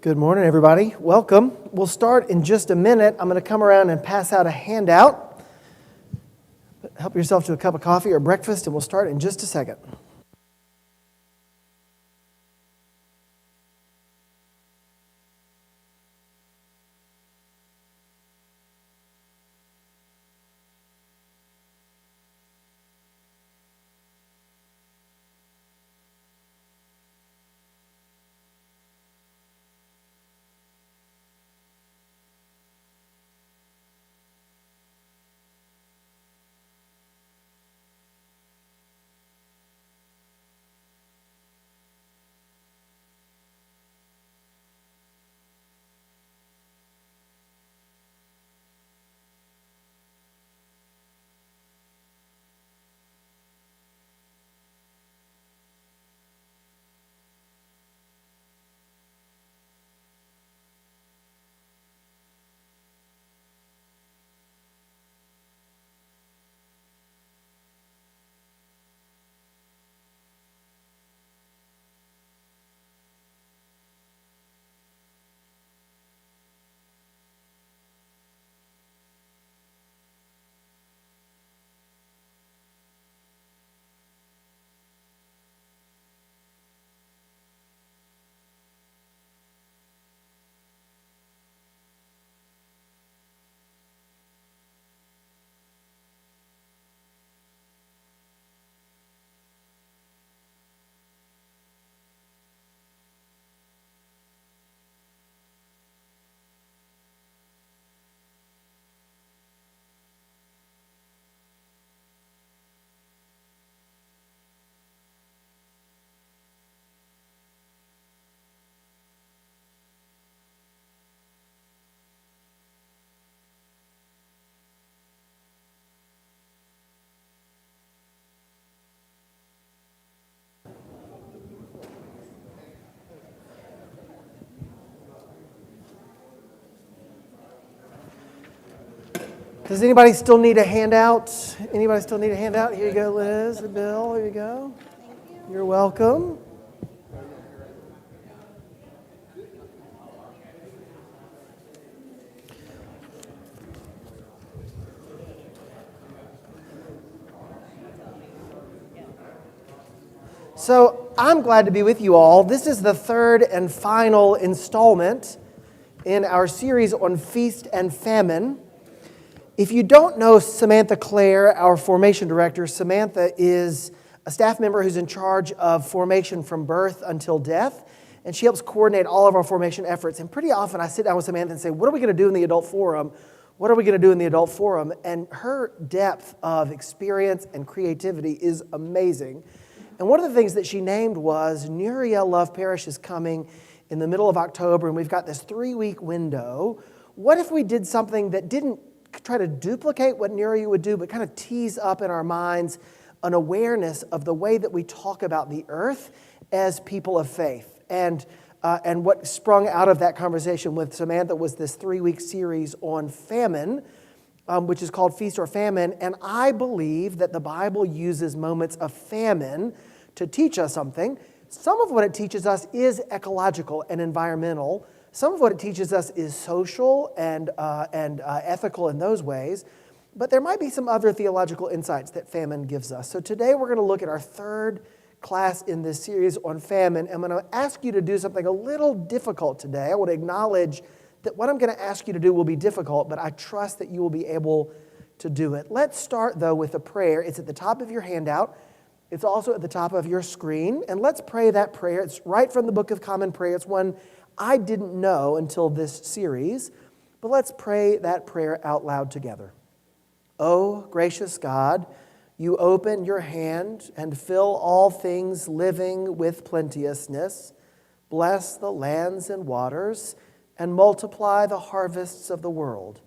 Good morning, everybody. Welcome. We'll start in just a minute. I'm going to come around and pass out a handout. Help yourself to a cup of coffee or breakfast, and we'll start in just a second. Does anybody still need a handout? Anybody still need a handout? Here you go, Liz or Bill. Here you go. You're welcome. So I'm glad to be with you all. This is the third and final installment in our series on Feast and Famine. If you don't know Samantha Clare, our formation director, Samantha is a staff member who's in charge of formation from birth until death, and she helps coordinate all of our formation efforts. And pretty often I sit down with Samantha and say, what are we going to do in the adult forum? What are we going to do in the adult forum? And her depth of experience and creativity is amazing. And one of the things that she named was Nuriel Love Parish is coming in the middle of October, and we've got this 3-week window. What if we did something that didn't try to duplicate what Nuriel would do, but kind of tease up in our minds an awareness of the way that we talk about the earth as people of faith? And what sprung out of that conversation with Samantha was this 3-week series on famine, which is called Feast or Famine. And I believe that the Bible uses moments of famine to teach us something. Some of what it teaches us is ecological and environmental. Some of what it teaches us is social and ethical in those ways. But there might be some other theological insights that famine gives us. So today we're going to look at our third class in this series on famine. I'm going to ask you to do something a little difficult today. I want to acknowledge that what I'm going to ask you to do will be difficult, but I trust that you will be able to do it. Let's start, though, with a prayer. It's at the top of your handout. It's also at the top of your screen. And let's pray that prayer. It's right from the Book of Common Prayer. It's one I didn't know until this series, but let's pray that prayer out loud together. Oh, gracious God, you open your hand and fill all things living with plenteousness. Bless the lands and waters and multiply the harvests of the world.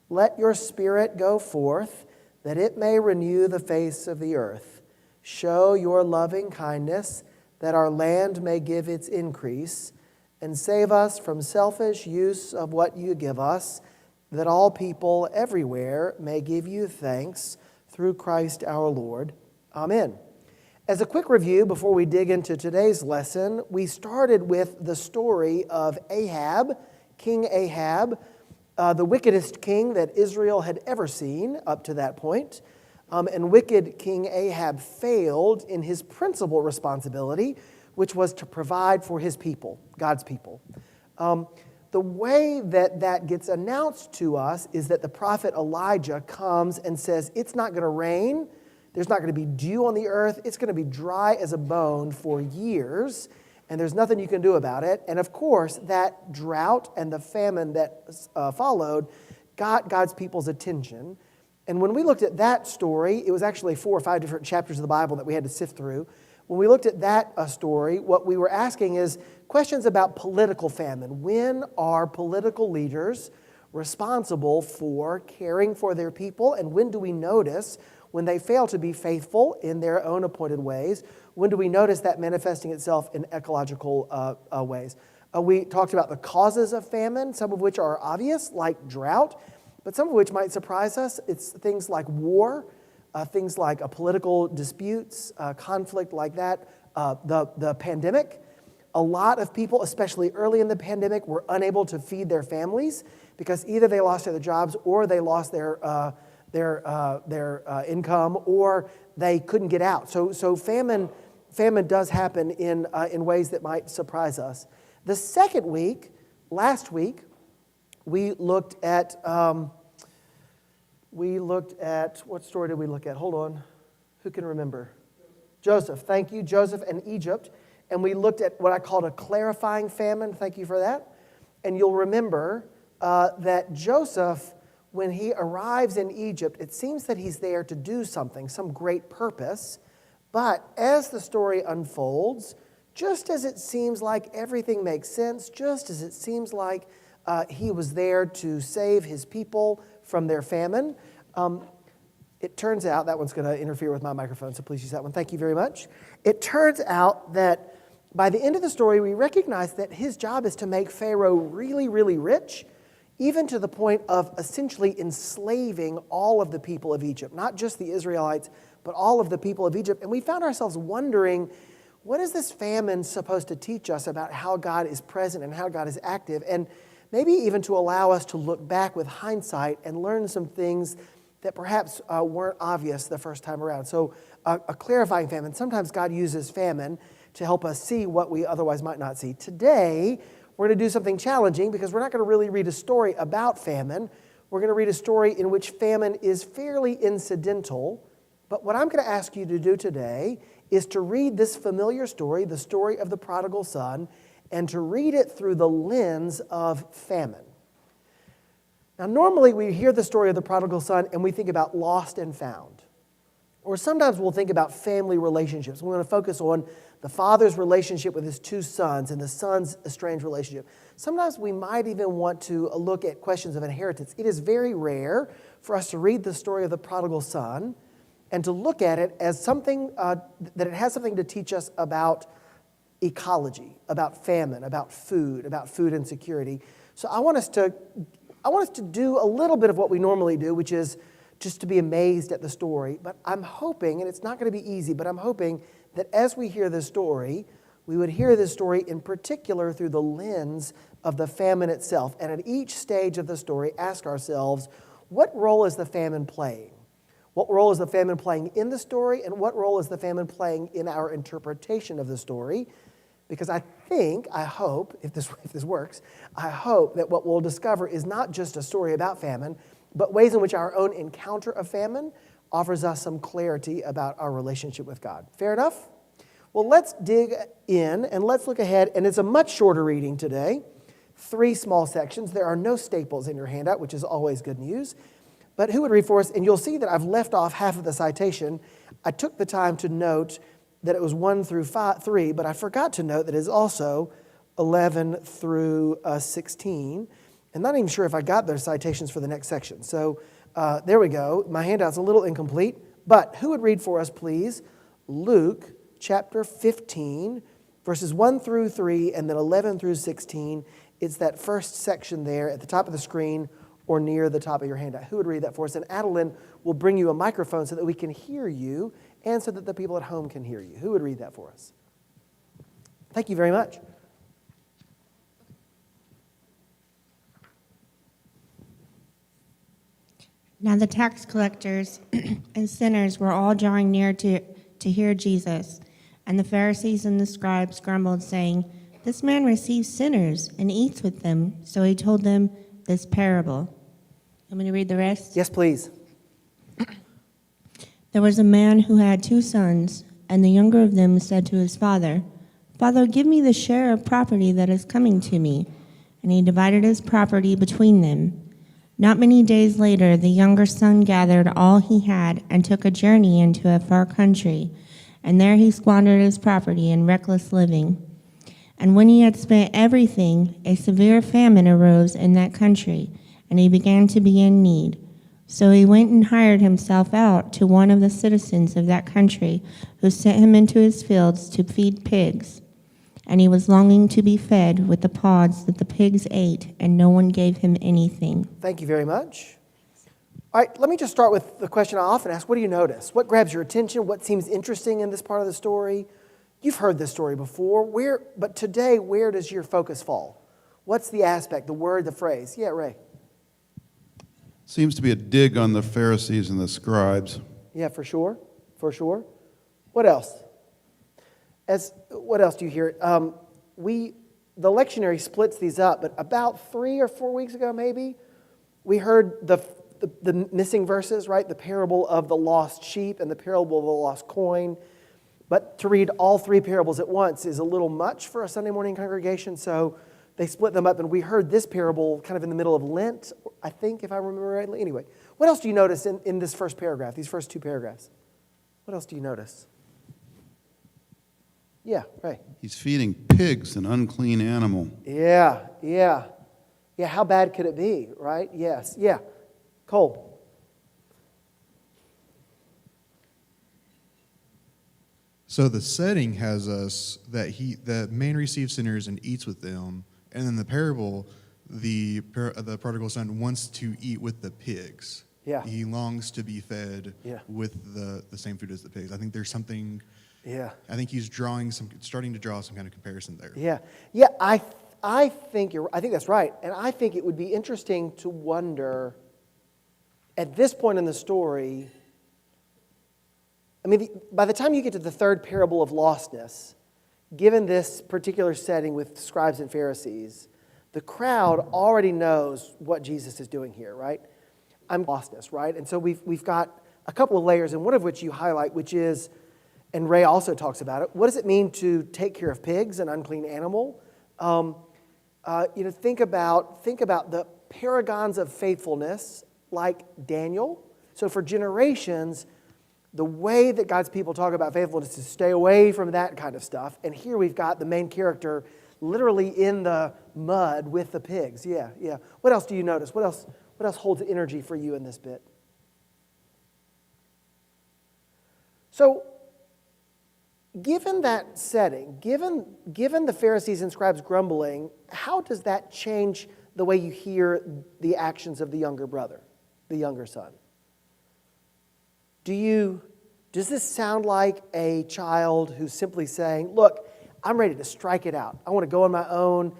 Let your Spirit go forth that it may renew the face of the earth. Show your loving kindness that our land may give its increase, and save us from selfish use of what you give us, that all people everywhere may give you thanks through Christ our Lord. Amen. As a quick review before we dig into today's lesson, we started with the story of Ahab, King Ahab, the wickedest king that Israel had ever seen up to that point. And wicked King Ahab failed in his principal responsibility, which was to provide for his people, God's people. The way that gets announced to us is that the prophet Elijah comes and says, it's not going to rain, there's not going to be dew on the earth, it's going to be dry as a bone for years, and there's nothing you can do about it. And of course, that drought and the famine that followed got God's people's attention. And when we looked at that story, it was actually 4 or 5 different chapters of the Bible that we had to sift through. When we looked at that story, what we were asking is questions about political famine. When are political leaders responsible for caring for their people? And when do we notice when they fail to be faithful in their own appointed ways? When do we notice that manifesting itself in ecological ways? We talked about the causes of famine, some of which are obvious, like drought, but some of which might surprise us. It's things like war, things like political disputes, conflict like that, the pandemic. A lot of people, especially early in the pandemic, were unable to feed their families because either they lost their jobs or they lost their income, or they couldn't get out. So famine does happen in ways that might surprise us. The second week, last week, we looked at what story did we look at? Hold on, who can remember? Joseph. Thank you, Joseph and Egypt. And we looked at what I called a clarifying famine. Thank you for that. And you'll remember that Joseph, when he arrives in Egypt, it seems that he's there to do something, some great purpose. But as the story unfolds, just as it seems like everything makes sense, just as it seems like he was there to save his people from their famine, it turns out, that one's going to interfere with my microphone, so please use that one. Thank you very much. It turns out that by the end of the story, we recognize that his job is to make Pharaoh really, really rich, even to the point of essentially enslaving all of the people of Egypt, not just the Israelites, but all of the people of Egypt. And we found ourselves wondering, what is this famine supposed to teach us about how God is present and how God is active? And maybe even to allow us to look back with hindsight and learn some things that perhaps weren't obvious the first time around. So a clarifying famine. Sometimes God uses famine to help us see what we otherwise might not see. Today, we're going to do something challenging because we're not going to really read a story about famine. We're going to read a story in which famine is fairly incidental. But what I'm going to ask you to do today is to read this familiar story, the story of the prodigal son, and to read it through the lens of famine. Now, normally we hear the story of the prodigal son and we think about lost and found. Or sometimes we'll think about family relationships. We're going to focus on the father's relationship with his 2 sons and the son's estranged relationship. Sometimes we might even want to look at questions of inheritance. It is very rare for us to read the story of the prodigal son and to look at it as something that it has something to teach us about ecology, about famine, about food insecurity. So I want us to do a little bit of what we normally do, which is just to be amazed at the story. But I'm hoping, and it's not going to be easy, but I'm hoping that as we hear this story, we would hear this story in particular through the lens of the famine itself. And at each stage of the story, ask ourselves, what role is the famine playing? What role is the famine playing in the story, and what role is the famine playing in our interpretation of the story? Because I hope, if this works, I hope that what we'll discover is not just a story about famine, but ways in which our own encounter of famine offers us some clarity about our relationship with God. Fair enough? Well, let's dig in and let's look ahead. And it's a much shorter reading today. 3 small sections. There are no staples in your handout, which is always good news. But who would read for us? And you'll see that I've left off half of the citation. I took the time to note that it was 1 through 3, but I forgot to note that it is also 11 through 16. And not even sure if I got those citations for the next section. So there we go. My handout's a little incomplete. But who would read for us, please? Luke chapter 15, verses 1 through 3, and then 11 through 16. It's that first section there at the top of the screen or near the top of your handout. Who would read that for us? And Adeline will bring you a microphone so that we can hear you and so that the people at home can hear you. Who would read that for us? Thank you very much. Now the tax collectors and sinners were all drawing near to hear Jesus. And the Pharisees and the scribes grumbled, saying, "This man receives sinners and eats with them." So he told them this parable. I'm going to read the rest. Yes, please. There was a man who had 2 sons, and the younger of them said to his father, "Father, give me the share of property that is coming to me." And he divided his property between them. Not many days later, the younger son gathered all he had and took a journey into a far country, and there he squandered his property in reckless living. And when he had spent everything, a severe famine arose in that country, and he began to be in need. So he went and hired himself out to one of the citizens of that country, who sent him into his fields to feed pigs. And he was longing to be fed with the pods that the pigs ate, and no one gave him anything. Thank you very much. All right, let me just start with the question I often ask. What do you notice? What grabs your attention? What seems interesting in this part of the story? You've heard this story before, but today, where does your focus fall? What's the aspect, the word, the phrase? Yeah, Ray. Seems to be a dig on the Pharisees and the scribes. Yeah, for sure. What else? What else do you hear? The lectionary splits these up, but about 3 or 4 weeks ago, maybe, we heard the missing verses, right? The parable of the lost sheep and the parable of the lost coin. But to read all 3 parables at once is a little much for a Sunday morning congregation, so they split them up, and we heard this parable kind of in the middle of Lent, I think, if I remember rightly. Anyway, what else do you notice in this first paragraph, these first 2 paragraphs? What else do you notice? Yeah, right. He's feeding pigs, an unclean animal. Yeah. How bad could it be, right? Yes. Yeah. Cole. So the setting has us that the man receives sinners and eats with them, and in the parable, the prodigal son wants to eat with the pigs. Yeah. He longs to be fed with the same food as the pigs. I think there's something. Yeah. I think he's starting to draw some kind of comparison there. Yeah. I think that's right, and I think it would be interesting to wonder at this point in the story. I mean, by the time you get to the 3rd parable of lostness, given this particular setting with scribes and Pharisees, the crowd already knows what Jesus is doing here, right? I'm lostness, right? And so we've got a couple of layers, and one of which you highlight, which is, and Ray also talks about it, what does it mean to take care of pigs, an unclean animal? Think about the paragons of faithfulness, like Daniel. So for generations, the way that God's people talk about faithfulness is to stay away from that kind of stuff. And here we've got the main character literally in the mud with the pigs. Yeah. What else do you notice? What else holds energy for you in this bit? So, given that setting, given the Pharisees and scribes grumbling, how does that change the way you hear the actions of the younger brother, the younger son? Does this sound like a child who's simply saying, look, I'm ready to strike it out. I want to go on my own.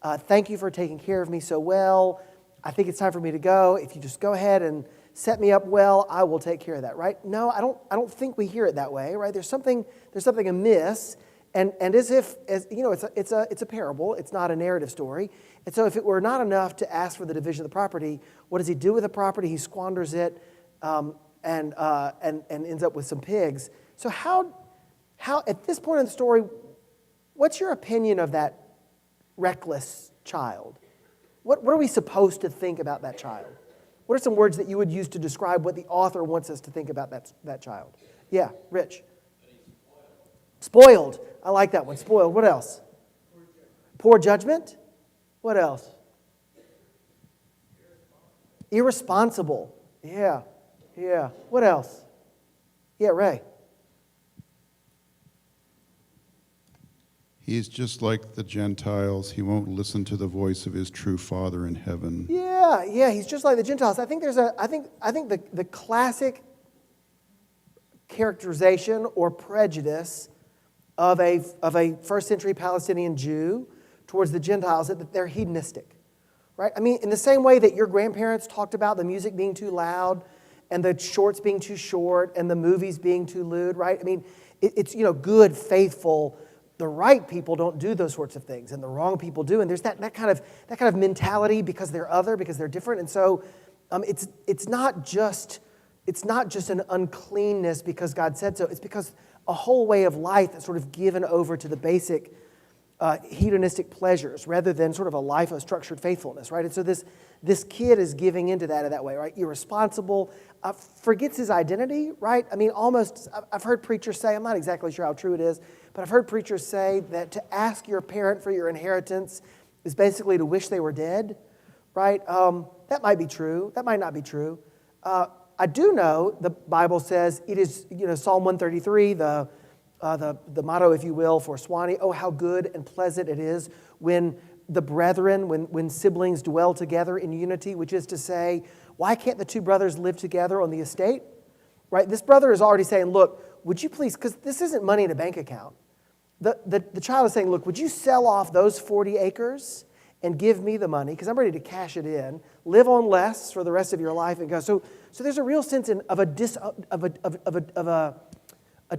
Thank you for taking care of me so well. I think it's time for me to go. If you just go ahead and set me up well, I will take care of that, right? No, I don't think we hear it that way, right? There's something amiss, and it's a parable. It's not a narrative story. And so if it were not enough to ask for the division of the property, what does he do with the property? He squanders it and ends up with some pigs. So how at this point in the story, what's your opinion of that reckless child? What are we supposed to think about that child? What are some words that you would use to describe what the author wants us to think about that child? Yeah, Rich. Spoiled. I like that one. Spoiled. What else? Poor judgment. What else? Irresponsible. Yeah. What else? Yeah, Ray. He's just like the Gentiles. He won't listen to the voice of his true Father in heaven. Yeah, he's just like the Gentiles. I think the classic characterization or prejudice of a first century Palestinian Jew towards the Gentiles, that they're hedonistic, right? I mean, in the same way that your grandparents talked about the music being too loud and the shorts being too short and the movies being too lewd, right? I mean, it's good, faithful. The right people don't do those sorts of things, and the wrong people do. And there's that kind of mentality because they're other, because they're different. And so it's not just an uncleanness because God said so. It's because a whole way of life that's sort of given over to the basic hedonistic pleasures rather than sort of a life of structured faithfulness, right? And so this kid is giving into that in that way, right? Irresponsible, forgets his identity, right? I mean, almost, I've heard preachers say, I'm not exactly sure how true it is, but I've heard preachers say that to ask your parent for your inheritance is basically to wish they were dead, right? That might be true. That might not be true. I do know the Bible says it is, Psalm 133, the motto, if you will, for Swanee, oh, how good and pleasant it is when the brethren, when siblings dwell together in unity, which is to say, why can't the two brothers live together on the estate? Right? This brother is already saying, look, would you please, because this isn't money in a bank account. The child is saying, look, would you sell off those 40 acres and give me the money, because I'm ready to cash it in, live on less for the rest of your life, and go. So there's a real sense of a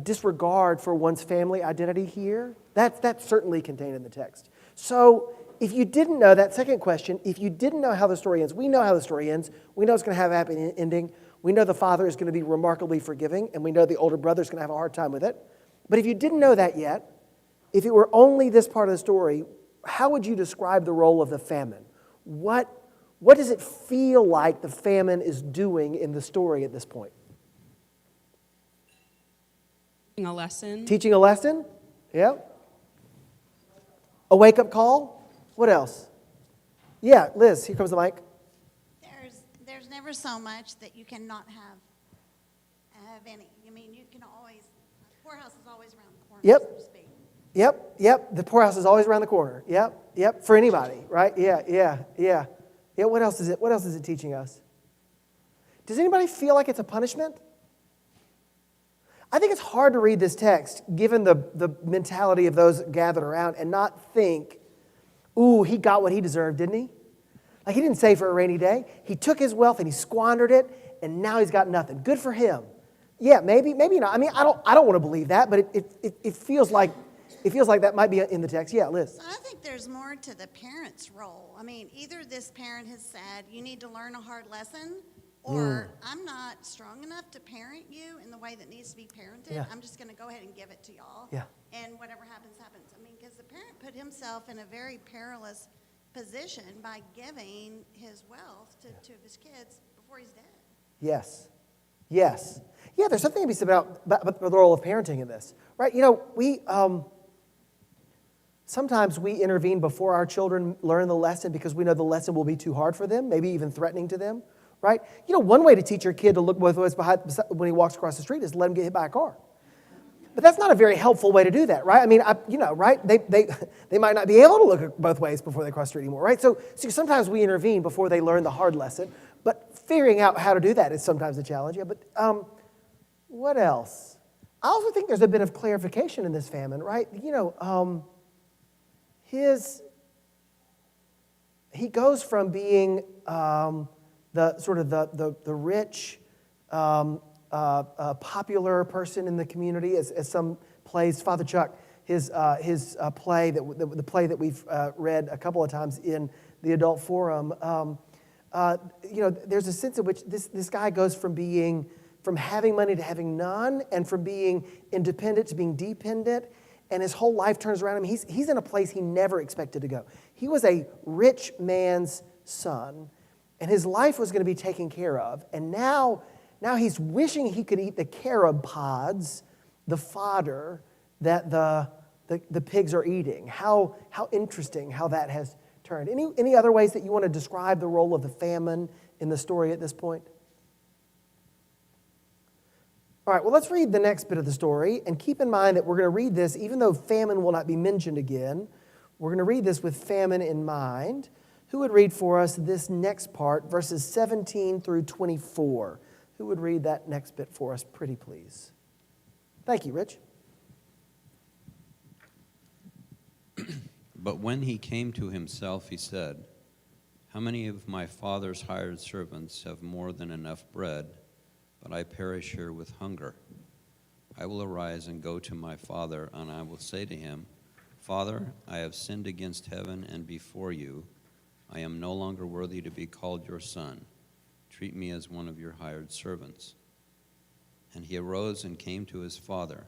disregard for one's family identity here. That's certainly contained in the text. So if you didn't know that second question, if you didn't know how the story ends, we know how the story ends. We know it's going to have a happy ending. We know the father is going to be remarkably forgiving, and we know the older brother is going to have a hard time with it. But if you didn't know that yet, if it were only this part of the story, how would you describe the role of the famine? What does it feel like the famine is doing in the story at this point? Teaching a lesson. Teaching a lesson? Yeah. A wake-up call? What else? Yeah, Liz, here comes the mic. There's never so much that you cannot have any. I mean, you can always, the poorhouse is always around the corner, Yep. so to speak. Yep. The poorhouse is always around the corner. Yep. For anybody, right? Yeah. What else is it teaching us? Does anybody feel like it's a punishment? I think it's hard to read this text, given the mentality of those gathered around, and not think, ooh, he got what he deserved, didn't he? Like, he didn't save for a rainy day. He took his wealth and he squandered it, and now he's got nothing. Good for him. Yeah, maybe not. I mean, I don't want to believe that, but it feels like that might be in the text. Yeah, Liz. So I think there's more to the parent's role. I mean, either this parent has said, you need to learn a hard lesson, or I'm not strong enough to parent you in the way that needs to be parented. Yeah. I'm just going to go ahead and give it to y'all. Yeah. And whatever happens, happens. I mean, because the parent put himself in a very perilous position by giving his wealth to two of his kids before he's dead. Yes. Yeah, there's something to be said about the role of parenting in this, right? We sometimes we intervene before our children learn the lesson because we know the lesson will be too hard for them, maybe even threatening to them, right? One way to teach your kid to look both ways when he walks across the street is to let him get hit by a car. But that's not a very helpful way to do that, right? I mean, right? They might not be able to look both ways before they cross the street anymore, right? So sometimes we intervene before they learn the hard lesson, but figuring out how to do that is sometimes a challenge. Yeah, but what else? I also think there's a bit of clarification in this famine, right? He goes from being the rich, popular person in the community, as some plays. Father Chuck, his play the play that we've read a couple of times in the adult forum. There's a sense in which this guy goes from having money to having none, and from being independent to being dependent, and his whole life turns around him. He's in a place he never expected to go. He was a rich man's son, and his life was going to be taken care of, and now he's wishing he could eat the carob pods, the fodder that the pigs are eating. How interesting how that has turned. Any other ways that you want to describe the role of the famine in the story at this point? All right, well, let's read the next bit of the story, and keep in mind that we're going to read this, even though famine will not be mentioned again, we're going to read this with famine in mind. Who would read for us this next part, verses 17 through 24? Who would read that next bit for us, pretty please? Thank you, Rich. But when he came to himself, he said, "How many of my father's hired servants have more than enough bread, but I perish here with hunger? I will arise and go to my father, and I will say to him, Father, I have sinned against heaven and before you. I am no longer worthy to be called your son. Treat me as one of your hired servants." And he arose and came to his father.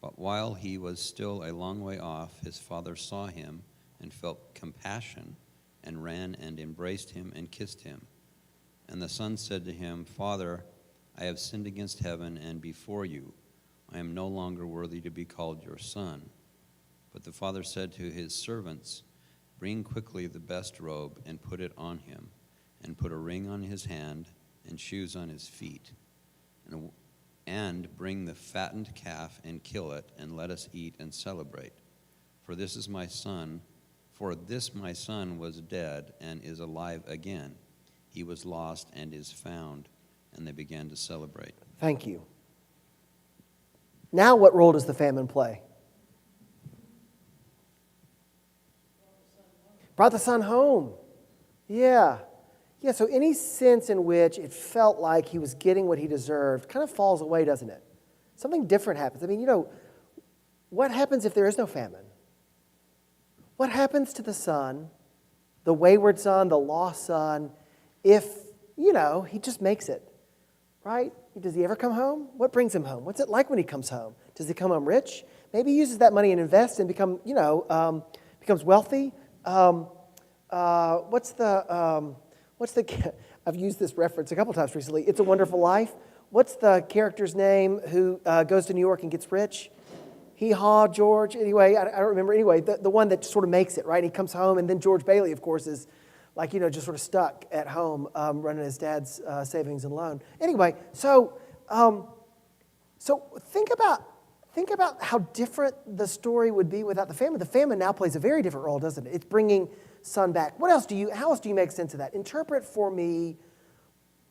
But while he was still a long way off, his father saw him and felt compassion and ran and embraced him and kissed him. And the son said to him, "Father, I have sinned against heaven and before you. I am no longer worthy to be called your son." But the father said to his servants, "Bring quickly the best robe and put it on him, and put a ring on his hand and shoes on his feet. And bring the fattened calf and kill it, and let us eat and celebrate. For this my son was dead and is alive again. He was lost and is found." And they began to celebrate. Thank you. Now what role does the famine play? Brought the son home. Yeah. Yeah, so any sense in which it felt like he was getting what he deserved kind of falls away, doesn't it? Something different happens. I mean, what happens if there is no famine? What happens to the son, the wayward son, the lost son, if, he just makes it, right? Does he ever come home? What brings him home? What's it like when he comes home? Does he come home rich? Maybe he uses that money and invests and becomes wealthy. I've used this reference a couple times recently. It's a Wonderful Life. What's the character's name who goes to New York and gets rich? Hee-haw, George. Anyway, I don't remember. Anyway, the one that sort of makes it, right? He comes home, and then George Bailey, of course, is just sort of stuck at home running his dad's savings and loan. Anyway, so think about how different the story would be without the famine. The famine now plays a very different role, doesn't it? It's bringing son back. How else do you make sense of that? Interpret for me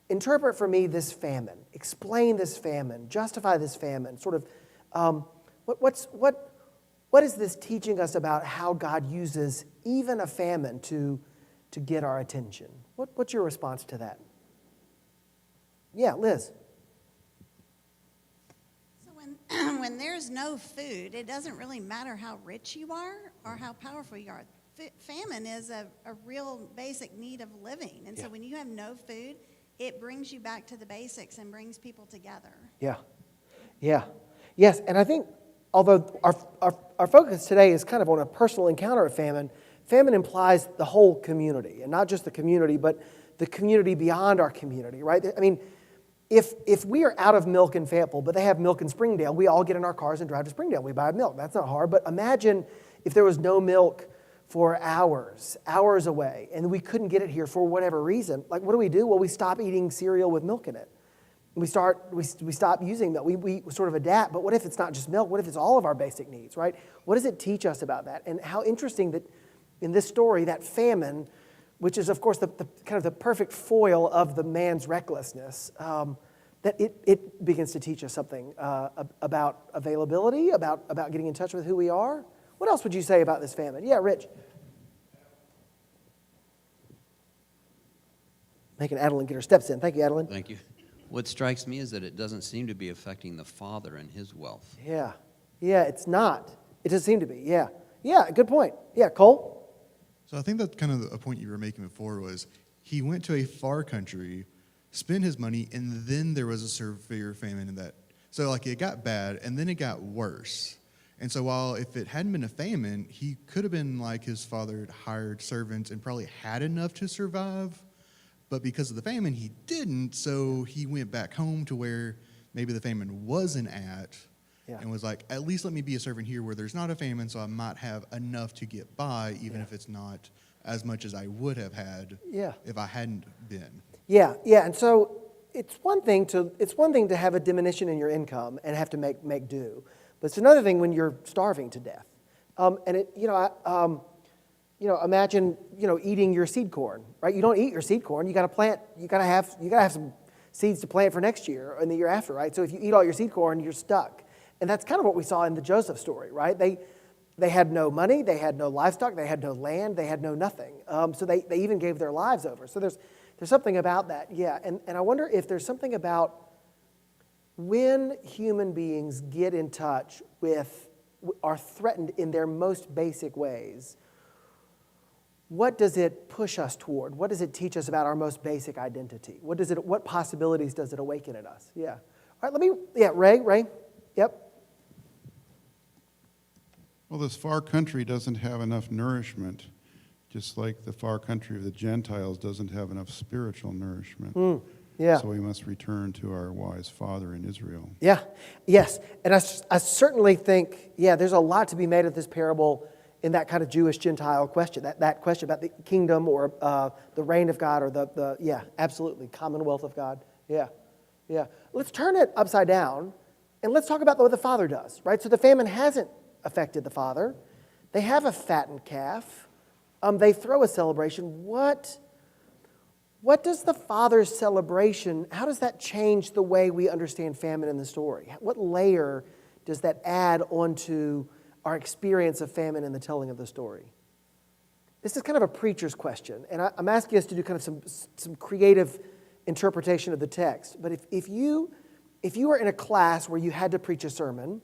this famine. Explain this famine. Justify this famine. Sort of, what is this teaching us about how God uses even a famine to get our attention? What's your response to that? Yeah, Liz. So when there's no food, it doesn't really matter how rich you are or how powerful you are. Famine is a real basic need of living. And so when you have no food, it brings you back to the basics and brings people together. Yeah. Yes, and I think although our focus today is kind of on a personal encounter of famine, famine implies the whole community, and not just the community, but the community beyond our community, right? I mean, if we are out of milk in Fayetteville, but they have milk in Springdale, we all get in our cars and drive to Springdale. We buy milk. That's not hard, but imagine if there was no milk for hours away, and we couldn't get it here for whatever reason. Like, what do? Well, we stop eating cereal with milk in it. We stop using milk. We sort of adapt. But what if it's not just milk? What if it's all of our basic needs, right? What does it teach us about that? And how interesting that in this story, that famine, which is, of course, the kind of the perfect foil of the man's recklessness, that it begins to teach us something about availability, about getting in touch with who we are. What else would you say about this famine? Yeah, Rich. Making Adeline get her steps in. Thank you, Adeline. Thank you. What strikes me is that it doesn't seem to be affecting the father and his wealth. Yeah, it's not. It doesn't seem to be. Yeah, good point. Yeah, Cole? So I think that's kind of a point you were making before was he went to a far country, spent his money, and then there was a severe famine in that. So it got bad, and then it got worse. And so while if it hadn't been a famine, he could have been like his father, had hired servants and probably had enough to survive. But because of the famine, he didn't, so he went back home to where maybe the famine wasn't at and was like, at least let me be a servant here where there's not a famine, so I might have enough to get by, even if it's not as much as I would have had if I hadn't been. Yeah, and so it's one thing to have a diminution in your income and have to make do. But it's another thing when you're starving to death. Imagine, eating your seed corn, right? You don't eat your seed corn. You got to plant. You got to have some seeds to plant for next year and the year after, right? So if you eat all your seed corn, you're stuck. And that's kind of what we saw in the Joseph story, right? They had no money, they had no livestock, they had no land, they had no nothing. So they even gave their lives over. So there's something about that, yeah. And I wonder if there's something about when human beings get in touch with, are threatened in their most basic ways, what does it push us toward? What does it teach us about our most basic identity? What possibilities does it awaken in us? Yeah. All right, Ray, yep. Well, this far country doesn't have enough nourishment, just like the far country of the Gentiles doesn't have enough spiritual nourishment. Yeah. So we must return to our wise father in Israel. Yeah, yes. And I certainly think, there's a lot to be made of this parable in that kind of Jewish-Gentile question, that question about the kingdom or the reign of God or absolutely, commonwealth of God. Yeah. Let's turn it upside down and let's talk about what the father does, right? So the famine hasn't affected the father. They have a fattened calf. They throw a celebration. What does the father's celebration, how does that change the way we understand famine in the story? What layer does that add onto our experience of famine in the telling of the story? This is kind of a preacher's question, and I'm asking us to do kind of some creative interpretation of the text. But if you were in a class where you had to preach a sermon,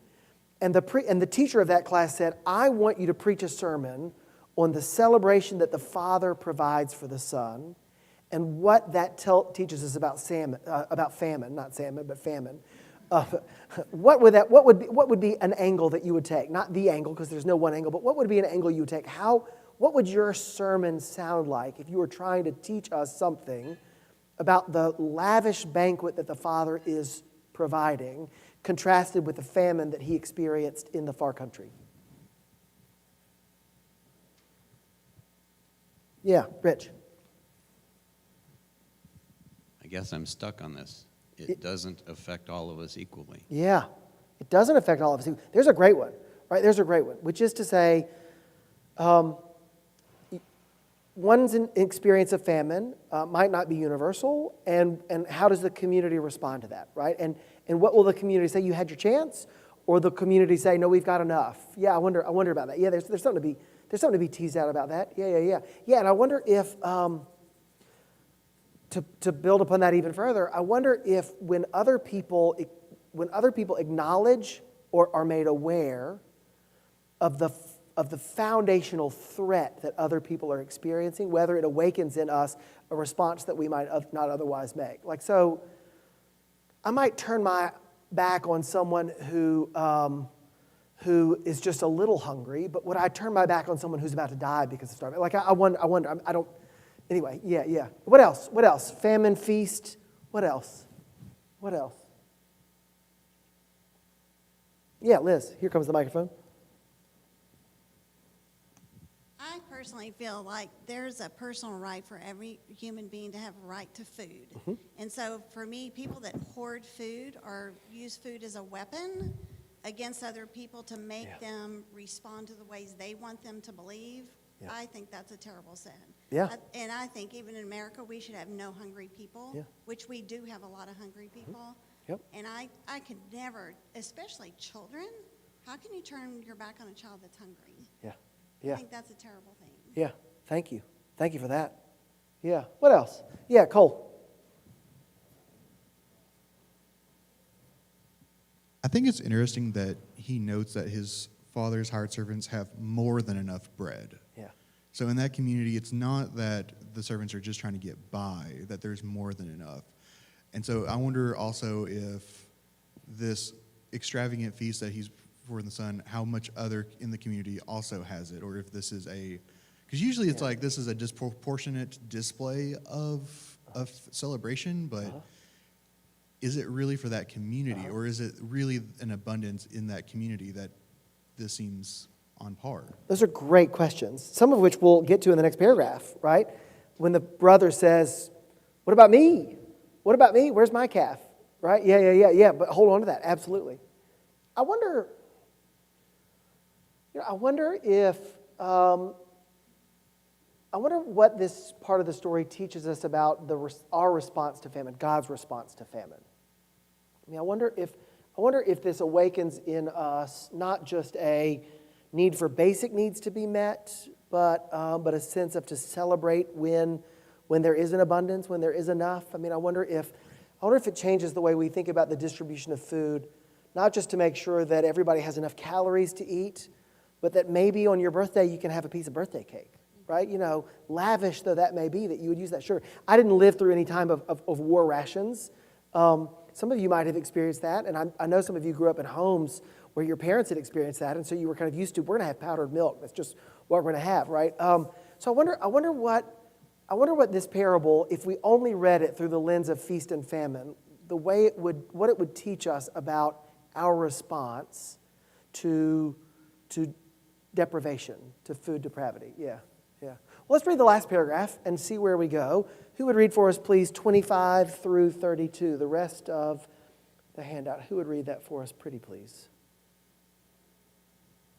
and the teacher of that class said, I want you to preach a sermon on the celebration that the Father provides for the Son, and what that teaches us about famine, not salmon, but famine. What would be an angle that you would take? Not the angle, because there's no one angle, but what would be an angle you would take? What would your sermon sound like if you were trying to teach us something about the lavish banquet that the Father is providing, contrasted with the famine that he experienced in the far country? Yeah, Rich. I guess I'm stuck on this. It doesn't affect all of us equally. Yeah, it doesn't affect all of us. There's a great one, right? There's a great one, which is to say, one's experience of famine might not be universal, and how does the community respond to that, right? And what will the community say? You had your chance, or the community say, no, we've got enough? Yeah, I wonder about that. Yeah, there's something to be teased out about that. Yeah. And I wonder if to build upon that even further, I wonder if when other people acknowledge or are made aware of the foundational threat that other people are experiencing, whether it awakens in us a response that we might not otherwise make. Like, so I might turn my back on someone who is just a little hungry, but would I turn my back on someone who's about to die because of starvation? Like, I wonder. I don't. Anyway, yeah. What else? Famine, feast. What else? Yeah, Liz, here comes the microphone. I personally feel like there's a personal right for every human being to have a right to food. Mm-hmm. And so for me, people that hoard food or use food as a weapon against other people to make them respond to the ways they want them to believe, I think that's a terrible sin. Yeah. And I think even in America, we should have no hungry people, which we do have a lot of hungry people. Mm-hmm. Yep. And I could never, especially children, how can you turn your back on a child that's hungry? Yeah. I think that's a terrible thing. Yeah, thank you. Thank you for that. Yeah, what else? Yeah, Cole. I think it's interesting that he notes that his father's hired servants have more than enough bread. Yeah. So in that community, it's not that the servants are just trying to get by, that there's more than enough. And so I wonder also if this extravagant feast that he's for the son, how much other in the community also has it, or if this is because usually it's like this is a disproportionate display of celebration, but is it really for that community, or is it really an abundance in that community that this seems on par? Those are great questions, some of which we'll get to in the next paragraph, right? When the brother says, what about me? What about me? Where's my calf? Right? Yeah. But hold on to that. Absolutely. I wonder if, I wonder what this part of the story teaches us about our response to famine, God's response to famine. I mean, I wonder I wonder if this awakens in us not just a need for basic needs to be met, but a sense of to celebrate when there is an abundance, when there is enough. I mean, I wonder if it changes the way we think about the distribution of food, not just to make sure that everybody has enough calories to eat, but that maybe on your birthday you can have a piece of birthday cake, right? You know, lavish though that may be, that you would use that. Sure, I didn't live through any time of war rations. Some of you might have experienced that, and I know some of you grew up in homes where your parents had experienced that, and so you were kind of used to, we're going to have powdered milk. That's just what we're going to have, right? So I wonder what this parable, if we only read it through the lens of feast and famine, what it would teach us about our response to deprivation, to food depravity. Yeah. Well, let's read the last paragraph and see where we go. Who would read for us, please, 25 through 32, the rest of the handout? Who would read that for us, pretty please?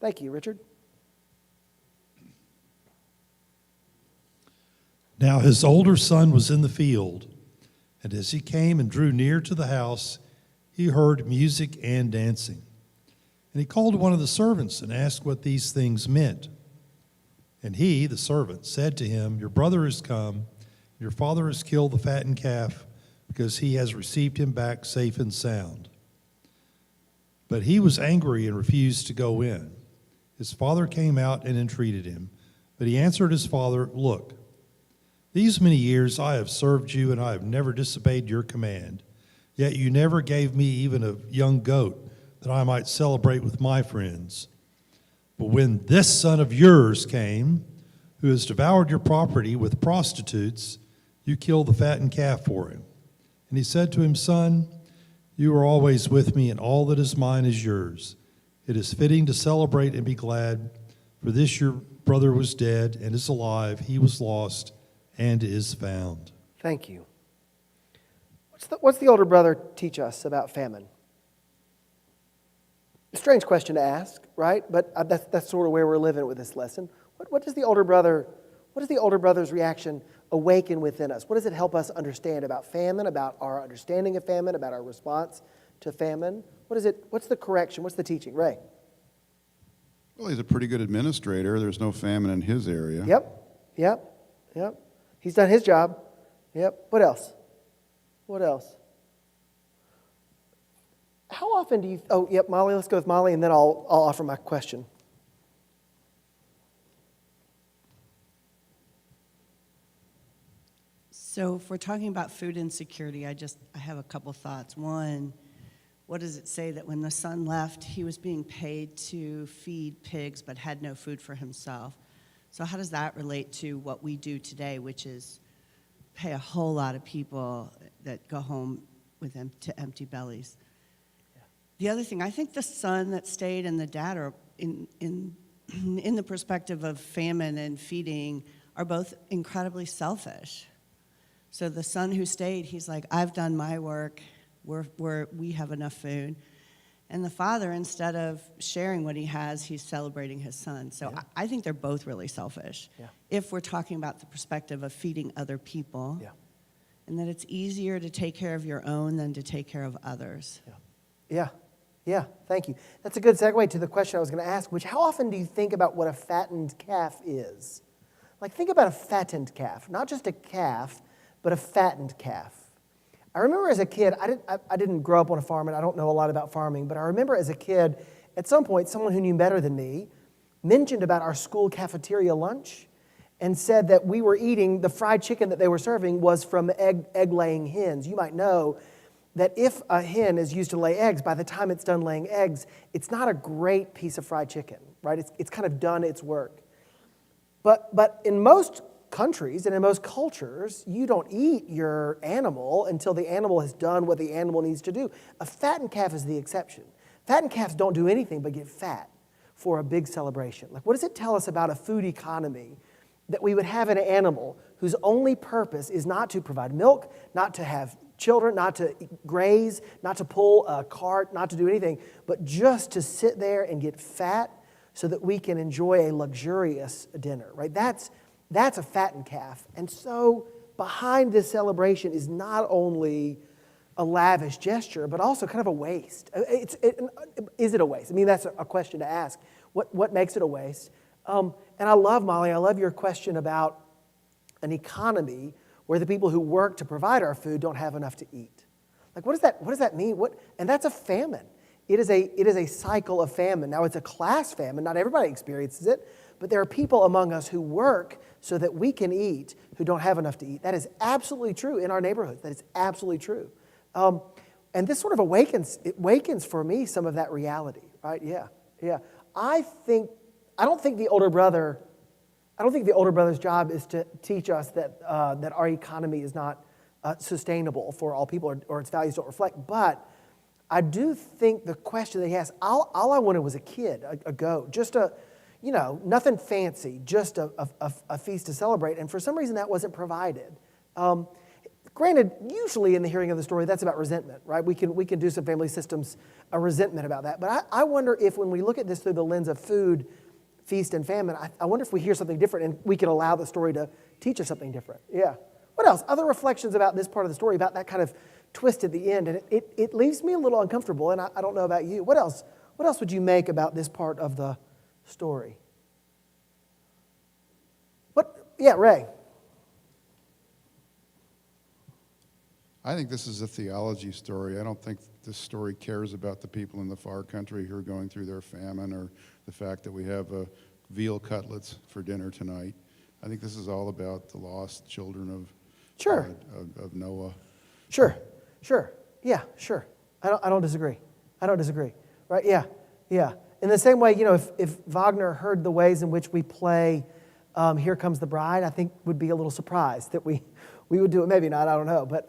Thank you, Richard. Now his older son was in the field, and as he came and drew near to the house, he heard music and dancing. And he called one of the servants and asked what these things meant. And he, the servant, said to him, "Your brother has come, your father has killed the fattened calf, because he has received him back safe and sound." But he was angry and refused to go in. His father came out and entreated him. But he answered his father, "Look, these many years I have served you, and I have never disobeyed your command. Yet you never gave me even a young goat that I might celebrate with my friends. But when this son of yours came, who has devoured your property with prostitutes, you killed the fattened calf for him." And he said to him, "Son, you are always with me, and all that is mine is yours. It is fitting to celebrate and be glad, for this your brother was dead and is alive. He was lost and is found." Thank you. What's the older brother teach us about famine? A strange question to ask, right? But that's sort of where we're living with this lesson. What does the older brother's reaction awaken within us? What does it help us understand about famine, about our understanding of famine, about our response to famine? What's the correction? What's the teaching? Ray? Well, he's a pretty good administrator. There's no famine in his area. Yep. He's done his job. Yep. What else? How often do you... Oh, yep, Molly, let's go with Molly, and then I'll offer my question. So if we're talking about food insecurity, I have a couple thoughts. One, what does it say that when the son left, he was being paid to feed pigs but had no food for himself? So how does that relate to what we do today, which is pay a whole lot of people that go home with empty bellies? Yeah. The other thing, I think the son that stayed and the dad are in the perspective of famine and feeding are both incredibly selfish. So the son who stayed, he's like, "I've done my work. We have enough food." And the father, instead of sharing what he has, he's celebrating his son. So yeah. I think they're both really selfish. Yeah. If we're talking about the perspective of feeding other people, yeah. And that it's easier to take care of your own than to take care of others. Yeah, thank you. That's a good segue to the question I was going to ask, which how often do you think about what a fattened calf is? Like, think about a fattened calf, not just a calf, but a fattened calf. I remember as a kid, I didn't grow up on a farm, and I don't know a lot about farming, but I remember as a kid, at some point, someone who knew better than me mentioned about our school cafeteria lunch and said that we were eating, the fried chicken that they were serving was from egg-laying hens. You might know that if a hen is used to lay eggs, by the time it's done laying eggs, it's not a great piece of fried chicken, right? It's kind of done its work. But in most countries and in most cultures, you don't eat your animal until the animal has done what the animal needs to do. A fattened calf is the exception. Fattened calves don't do anything but get fat for a big celebration. Like, what does it tell us about a food economy that we would have an animal whose only purpose is not to provide milk, not to have children, not to graze, not to pull a cart, not to do anything, but just to sit there and get fat so that we can enjoy a luxurious dinner, right? That's a fattened calf. And so behind this celebration is not only a lavish gesture, but also kind of a waste. Is it a waste? I mean, that's a question to ask. What makes it a waste? And I love, Molly, I love your question about an economy where the people who work to provide our food don't have enough to eat. Like, what does that mean? And that's a famine. It is a cycle of famine. Now, it's a class famine. Not everybody experiences it, but there are people among us who work so that we can eat who don't have enough to eat. That is absolutely true in our neighborhoods. That is absolutely true. And this sort of awakens for me some of that reality, right? Yeah. I don't think the older brother's job is to teach us that our economy is not sustainable for all people or its values don't reflect. But I do think the question that he asked, all I wanted was a kid, a goat, just nothing fancy, just a feast to celebrate. And for some reason that wasn't provided. Granted, usually in the hearing of the story, that's about resentment, right? We can do some family systems, a resentment about that. But I wonder if when we look at this through the lens of food, feast, and famine, I wonder if we hear something different and we can allow the story to teach us something different. Yeah. What else? Other reflections about this part of the story, about that kind of twist at the end. And it leaves me a little uncomfortable, and I don't know about you. What else would you make about this part of the story? Yeah, Ray. I think this is a theology story. I don't think this story cares about the people in the far country who are going through their famine or the fact that we have veal cutlets for dinner tonight. I think this is all about the lost children of Noah. Sure. Yeah, sure. I don't disagree. Right? Yeah. In the same way, if Wagner heard the ways in which we play Here Comes the Bride, I think would be a little surprised that we would do it. Maybe not. I don't know. But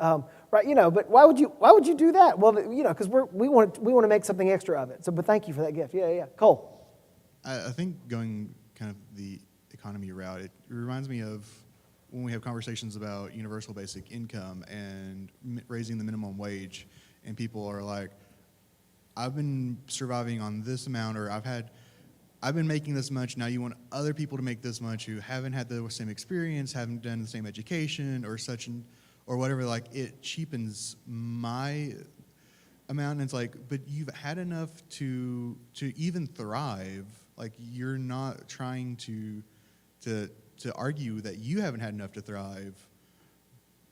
right, but why would you do that? Well, because we want to make something extra of it. So, but thank you for that gift. Yeah. Cole. I think going kind of the economy route, it reminds me of when we have conversations about universal basic income and raising the minimum wage, and people are like, I've been surviving on this amount, or I've been making this much, now you want other people to make this much who haven't had the same experience, haven't done the same education or or whatever. Like, it cheapens my amount, and it's like, but you've had enough to even thrive. Like, you're not trying to argue that you haven't had enough to thrive,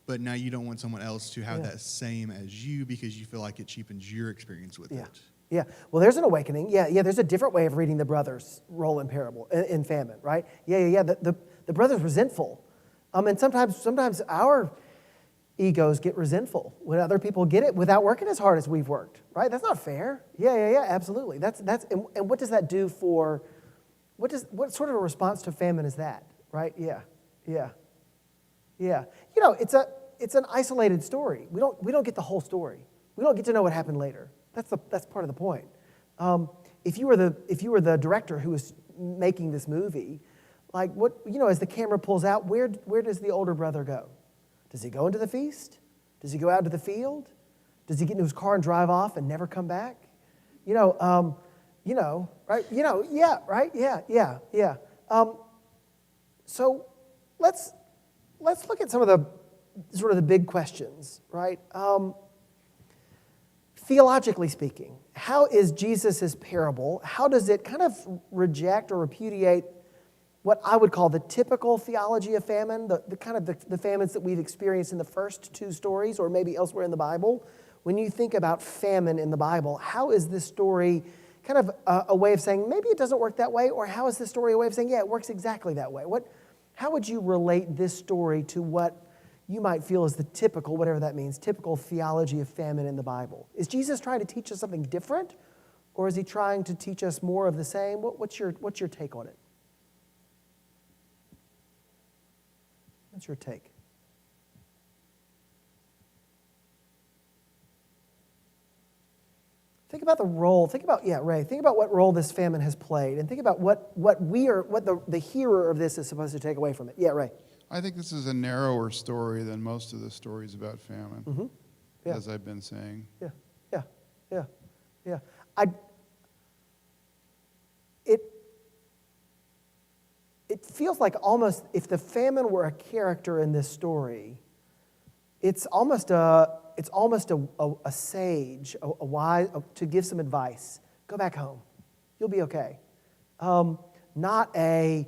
but now you don't want someone else to have that same as you because you feel like it cheapens your experience with it. Yeah. Well, there's an awakening. Yeah. There's a different way of reading the brothers' role in parable, in famine, right? Yeah. The brothers resentful. And sometimes our egos get resentful when other people get it without working as hard as we've worked, right? That's not fair. Yeah. Absolutely. And what does that do for? What sort of a response to famine is that, right? Yeah. It's an isolated story. We don't get the whole story. We don't get to know what happened later. That's part of the point. If you were the director who was making this movie, like as the camera pulls out, where does the older brother go? Does he go into the feast? Does he go out to the field? Does he get into his car and drive off and never come back? Right? Yeah, right? Yeah. So let's look at some of the big questions, right? Theologically speaking, how is Jesus' parable, how does it kind of reject or repudiate what I would call the typical theology of famine, the kind of the famines that we've experienced in the first two stories or maybe elsewhere in the Bible? When you think about famine in the Bible, how is this story kind of a way of saying maybe it doesn't work that way, or how is this story a way of saying, yeah, it works exactly that way? How would you relate this story to what you might feel is the typical, whatever that means, typical theology of famine in the Bible? Is Jesus trying to teach us something different, or is he trying to teach us more of the same? What's your take on it? What's your take? Think about the role. Ray. Think about what role this famine has played, and think about what the hearer of this is supposed to take away from it. Yeah, Ray. I think this is a narrower story than most of the stories about famine, Mm-hmm. Yeah. as I've been saying. Yeah. It feels like almost if the famine were a character in this story, it's almost a sage, a wise, to give some advice. Go back home. You'll be okay. Not a,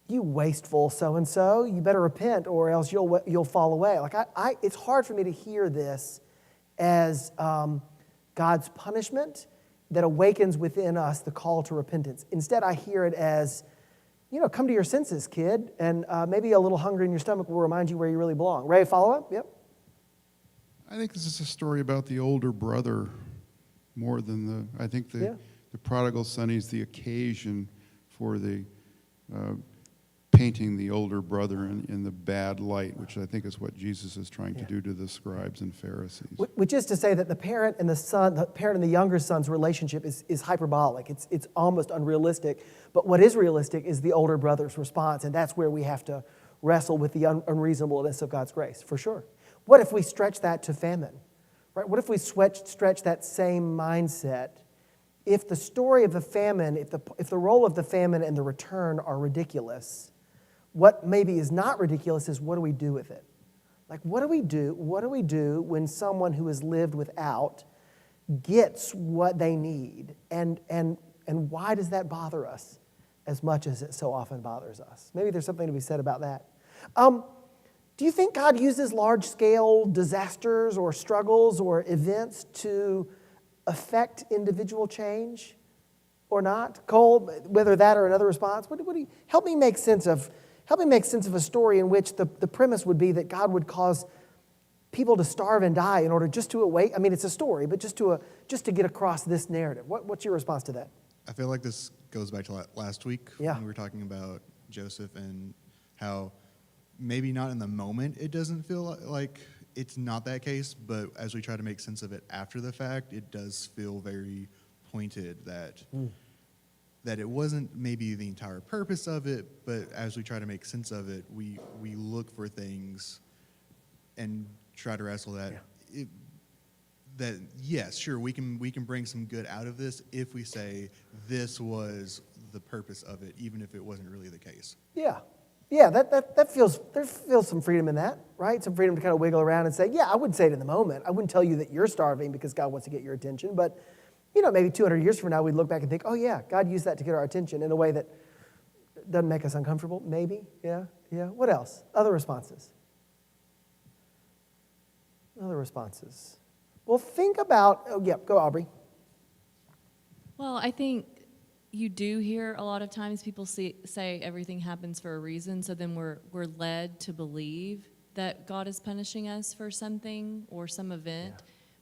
you wasteful so-and-so, you better repent or else you'll fall away. Like it's hard for me to hear this as God's punishment that awakens within us the call to repentance. Instead, I hear it as, come to your senses, kid, and maybe a little hunger in your stomach will remind you where you really belong. Ray, follow up? Yep. I think this is a story about the older brother more than the prodigal son is the occasion for the painting the older brother in the bad light, which I think is what Jesus is trying to do to the scribes and Pharisees. Which is to say that the parent and the younger son's relationship is hyperbolic. It's almost unrealistic. But what is realistic is the older brother's response, and that's where we have to wrestle with the unreasonableness of God's grace, for sure. What if we stretch that to famine? Right? What if we stretch that same mindset? If the story of the famine, if the role of the famine and the return are ridiculous, what maybe is not ridiculous is what do we do with it? Like, what do we do? What do we do when someone who has lived without gets what they need? And why does that bother us as much as it so often bothers us? Maybe there's something to be said about that. Do you think God uses large-scale disasters or struggles or events to affect individual change or not? Cole, whether that or another response, what do you help me make sense of a story in which the premise would be that God would cause people to starve and die in order just to await. I mean, it's a story, but just to get across this narrative. What's your response to that? I feel like this goes back to last week when we were talking about Joseph and how maybe not in the moment it doesn't feel like it's not that case, but as we try to make sense of it after the fact, it does feel very pointed that it wasn't maybe the entire purpose of it, but as we try to make sense of it, we look for things and try to wrestle that. That yes, sure, we can bring some good out of this if we say this was the purpose of it, even if it wasn't really the case. Yeah, that feels some freedom in that, right? Some freedom to kind of wiggle around and say, yeah, I wouldn't say it in the moment. I wouldn't tell you that you're starving because God wants to get your attention, but maybe 200 years from now we'd look back and think, oh yeah, God used that to get our attention in a way that doesn't make us uncomfortable. Maybe, yeah. What else? Other responses. Well, think about. Go Aubrey. Well, I think you do hear a lot of times people say everything happens for a reason, so then we're led to believe that God is punishing us for something or some event,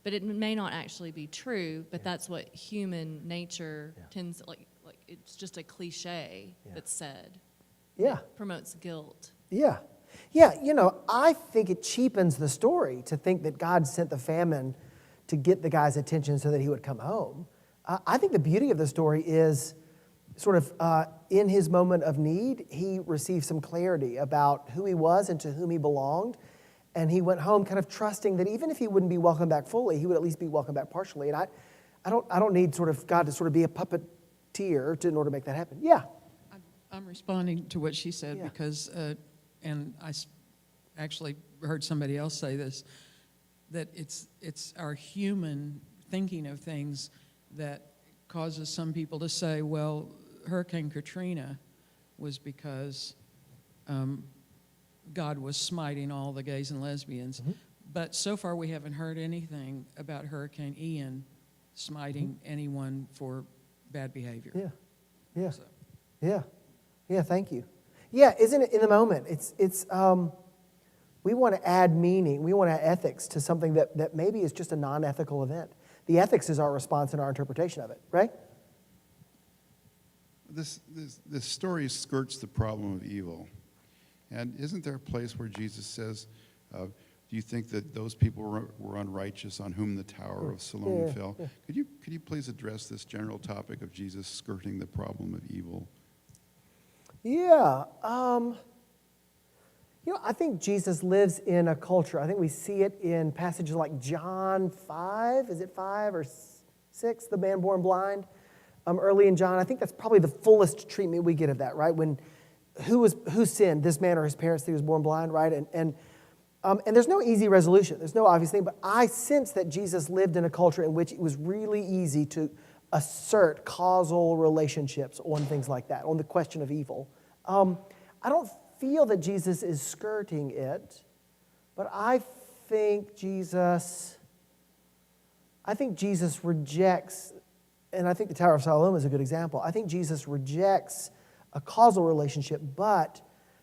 but it may not actually be true, but that's what human nature tends, like it's just a cliche that's said. Yeah. It promotes guilt. Yeah, I think it cheapens the story to think that God sent the famine to get the guy's attention so that he would come home. I think the beauty of the story is sort of in his moment of need, he received some clarity about who he was and to whom he belonged. And he went home kind of trusting that even if he wouldn't be welcomed back fully, he would at least be welcomed back partially. And I don't need sort of God to sort of be a puppeteer in order to make that happen. Yeah. I'm responding to what she said because, and I actually heard somebody else say this, that it's our human thinking of things that causes some people to say, well, Hurricane Katrina was because God was smiting all the gays and lesbians. Mm-hmm. But so far we haven't heard anything about Hurricane Ian smiting anyone for bad behavior. Yeah, thank you. Yeah, isn't it in the moment? It's we want to add meaning, we want to add ethics to something that maybe is just a non-ethical event. The ethics is our response and our interpretation of it, right? This story skirts the problem of evil. And isn't there a place where Jesus says, do you think that those people were unrighteous on whom the Tower of Siloam fell? Yeah. Could you please address this general topic of Jesus skirting the problem of evil? Yeah. I think Jesus lives in a culture. I think we see it in passages like John 5. Is it 5 or 6, the man born blind? Early in John, I think that's probably the fullest treatment we get of that, right? When who sinned, this man or his parents that he was born blind, right? And And there's no easy resolution. There's no obvious thing, but I sense that Jesus lived in a culture in which it was really easy to assert causal relationships on things like that, on the question of evil. I don't feel that Jesus is skirting it, but I think Jesus rejects, and I think the Tower of Siloam is a good example. I think Jesus rejects a causal relationship, but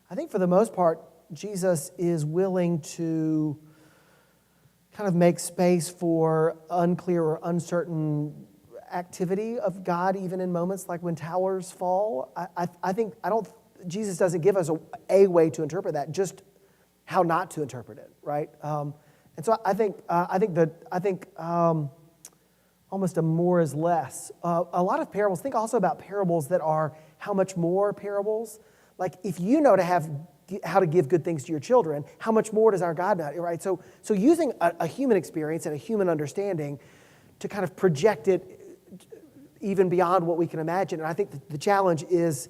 I think for the most part, Jesus is willing to kind of make space for unclear or uncertain activity of God, even in moments like when towers fall. Jesus doesn't give us a way to interpret that, just how not to interpret it, right? And so I think almost a more is less. A lot of parables. Think also about parables that are how much more parables. Like if you know how to give good things to your children, how much more does our God know, right? So using a human experience and a human understanding to kind of project it even beyond what we can imagine. And I think the challenge is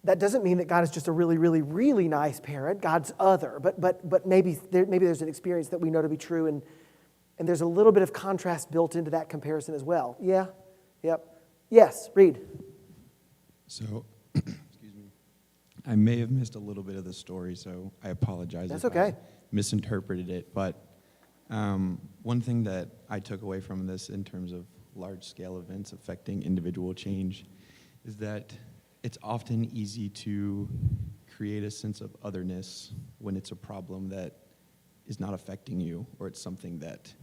that doesn't mean that God is just a really, really, really nice parent. God's other, but maybe there's an experience that we know to be true, and there's a little bit of contrast built into that comparison as well. Yeah, yep, yes. Reed. So, excuse me. I may have missed a little bit of the story, so I apologize. That's if okay. I misinterpreted it, but one thing that I took away from this in terms of large-scale events affecting individual change is that it's often easy to create a sense of otherness when it's a problem that is not affecting you, or it's something that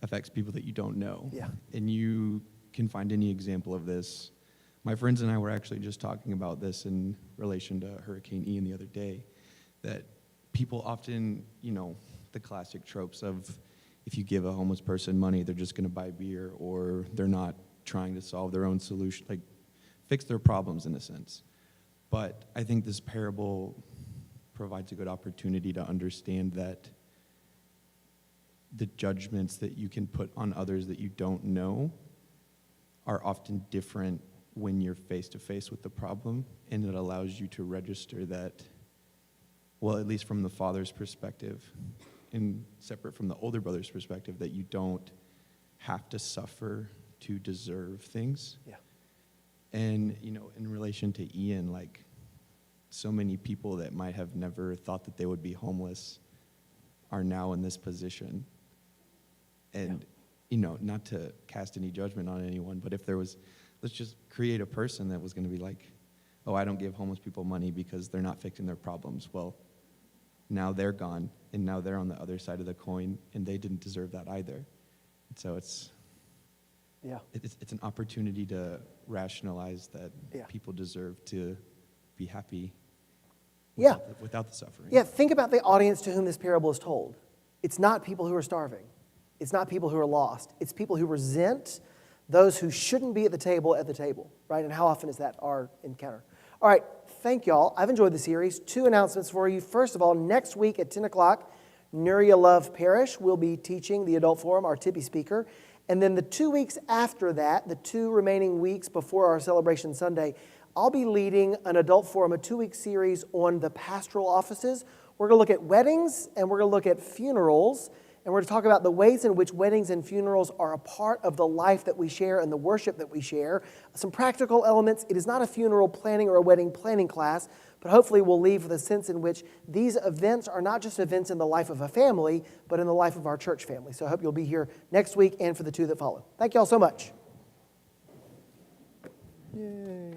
affects people that you don't know. Yeah. And you can find any example of this. My friends and I were actually just talking about this in relation to Hurricane Ian the other day, that people often, the classic tropes of if you give a homeless person money, they're just going to buy beer, or they're not trying to solve their own solution, like fix their problems in a sense. But I think this parable provides a good opportunity to understand that the judgments that you can put on others that you don't know are often different when you're face to face with the problem, and it allows you to register that, well, at least from the father's perspective, and separate from the older brother's perspective, that you don't have to suffer to deserve things. Yeah. And, in relation to Ian, like, so many people that might have never thought that they would be homeless are now in this position. And, not to cast any judgment on anyone, but if there was, let's just create a person that was going to be like, oh, I don't give homeless people money because they're not fixing their problems. Well, now they're gone, and now they're on the other side of the coin, and they didn't deserve that either. And so it's an opportunity to rationalize that people deserve to be happy without the suffering. Yeah, think about the audience to whom this parable is told. It's not people who are starving. It's not people who are lost. It's people who resent those who shouldn't be at the table, right? And how often is that our encounter? All right, thank y'all. I've enjoyed the series. 2 announcements for you. First of all, next week at 10 o'clock, Nuria Love Parrish will be teaching the Adult Forum, our Tippy speaker. And then the 2 weeks after that, the 2 remaining weeks before our Celebration Sunday, I'll be leading an Adult Forum, a 2-week series on the pastoral offices. We're going to look at weddings, and we're going to look at funerals. And we're going to talk about the ways in which weddings and funerals are a part of the life that we share and the worship that we share. Some practical elements. It is not a funeral planning or a wedding planning class, but hopefully we'll leave with a sense in which these events are not just events in the life of a family, but in the life of our church family. So I hope you'll be here next week and for the 2 that follow. Thank you all so much. Yay.